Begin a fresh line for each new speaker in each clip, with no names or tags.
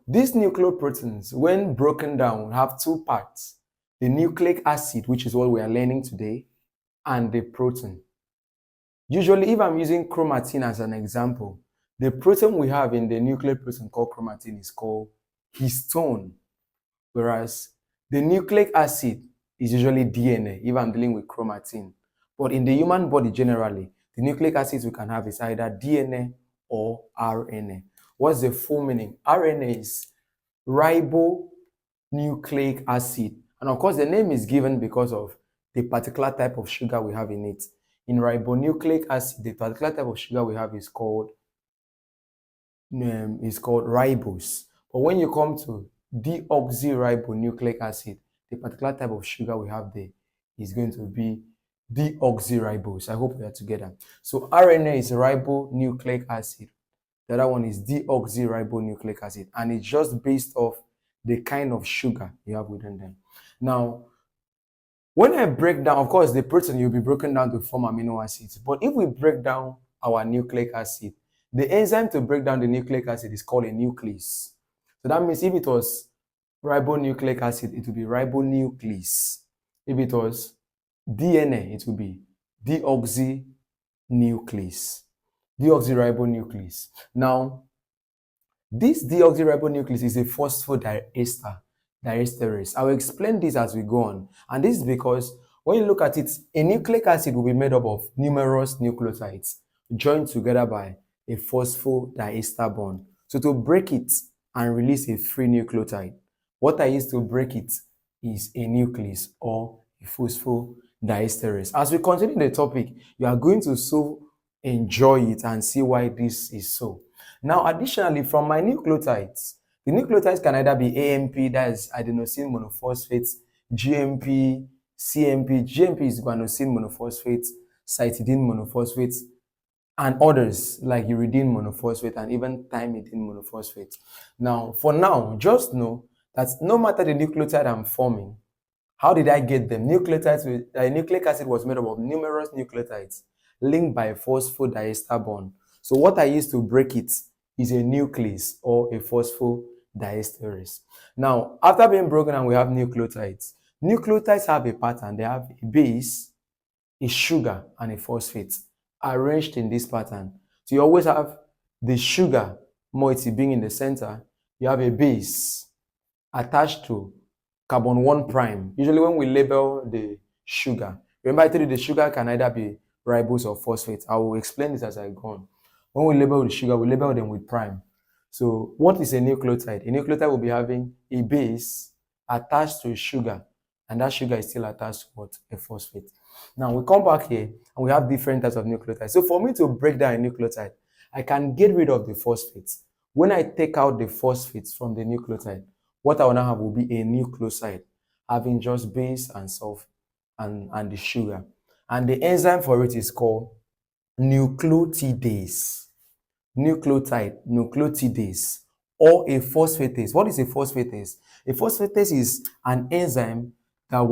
these nucleoproteins, when broken down, have two parts: the nucleic acid, which is what we are learning today, and the protein. Usually, if I'm using chromatin as an example, the protein we have in the nuclear protein called chromatin is called histone, whereas the nucleic acid is usually DNA if I'm dealing with chromatin. But in the human body generally, the nucleic acids we can have is either DNA or RNA. What's the full meaning? RNA is ribonucleic acid. And of course, the name is given because of the particular type of sugar we have in it. In ribonucleic acid, the particular type of sugar we have is called ribose. But when you come to deoxyribonucleic acid, the particular type of sugar we have there is going to be deoxyribose. I hope we are together. So RNA is ribonucleic acid. The other one is deoxyribonucleic acid, and it's just based off the kind of sugar you have within them. Now, when I break down, of course, the protein will be broken down to form amino acids. But if we break down our nucleic acid, the enzyme to break down the nucleic acid is called a nuclease. So that means if it was ribonucleic acid, it would be ribonuclease. If it was DNA, it would be deoxynuclease, deoxyribonuclease. Now, this deoxyribonuclease is a phosphodiesterase. I will explain this as we go on. And this is because when you look at it, a nucleic acid will be made up of numerous nucleotides joined together by a phosphodiester bond. So to break it and release a free nucleotide, what I use to break it is a nuclease or a phosphodiesterase. As we continue the topic, you are going to so enjoy it and see why this is so. Now, additionally, from my nucleotides, the nucleotides can either be AMP, that is adenosine monophosphate, GMP, CMP. GMP is guanosine monophosphate, cytidine monophosphate, and others like uridine monophosphate and even thymidine monophosphate. Now, for now, just know that no matter the nucleotide I'm forming, how did I get them? Nucleic acid was made up of numerous nucleotides linked by a phosphodiester bond. So what I use to break it is a nuclease or a phosphodiesterase. Now, after being broken down, we have nucleotides. Nucleotides have a pattern. They have a base, a sugar, and a phosphate arranged in this pattern. So you always have the sugar moiety being in the center. You have a base attached to carbon 1 prime. Usually when we label the sugar, remember I told you the sugar can either be ribose or phosphate. I will explain this as I go on. When we label the sugar, we label them with prime. So what is a nucleotide? A nucleotide will be having a base attached to a sugar, and that sugar is still attached to what? A phosphate. Now we come back here and we have different types of nucleotides. So for me to break down a nucleotide, I can get rid of the phosphates. When I take out the phosphates from the nucleotide, what I will now have will be a nucleoside, having just base and sulfur and the sugar. And the enzyme for it is called nucleotidase. Nucleotidase, or a phosphatase. What is a phosphatase? A phosphatase is an enzyme that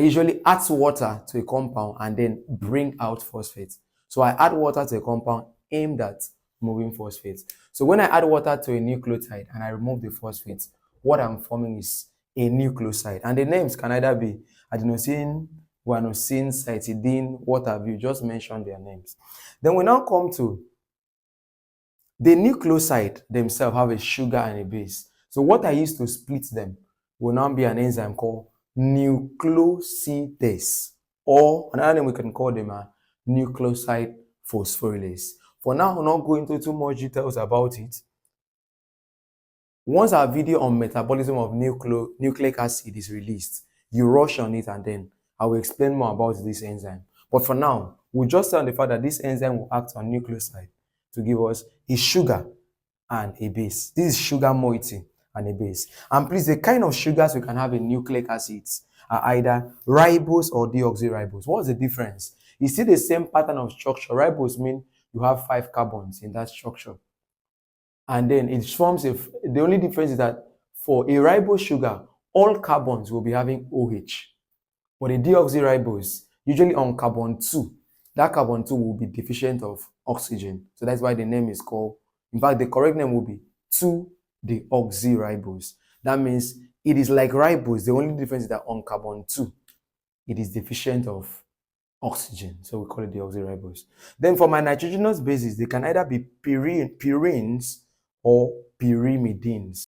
usually adds water to a compound and then bring out phosphates. So I add water to a compound aimed at moving phosphates. So when I add water to a nucleotide and I remove the phosphates, what I'm forming is a nucleoside. And the names can either be adenosine, guanosine, cytidine, what have you. Just mention their names. Then we now come to the nucleoside themselves have a sugar and a base. So what I use to split them will now be an enzyme called nucleosidase, or another name we can call them a nucleoside phosphorylase. For now, I'm not going into too much details about it. Once our video on metabolism of nucleic acid is released, you rush on it and then I will explain more about this enzyme. But for now, we'll just say on the fact that this enzyme will act on nucleoside to give us a sugar and a base. This is sugar moiety and a base. And please, the kind of sugars we can have in nucleic acids are either ribose or deoxyribose. What's the difference? You see the same pattern of structure. Ribose means you have 5 carbons in that structure. And then it forms the only difference is that for a ribose sugar, all carbons will be having OH. But a deoxyribose, usually on carbon 2, that carbon 2 will be deficient of oxygen. So that's why the name is called, in fact, the correct name will be deoxyribose. That means it is like ribose. The only difference is that on carbon 2, it is deficient of oxygen. So we call it deoxyribose. Then for my nitrogenous bases, they can either be purines or pyrimidines.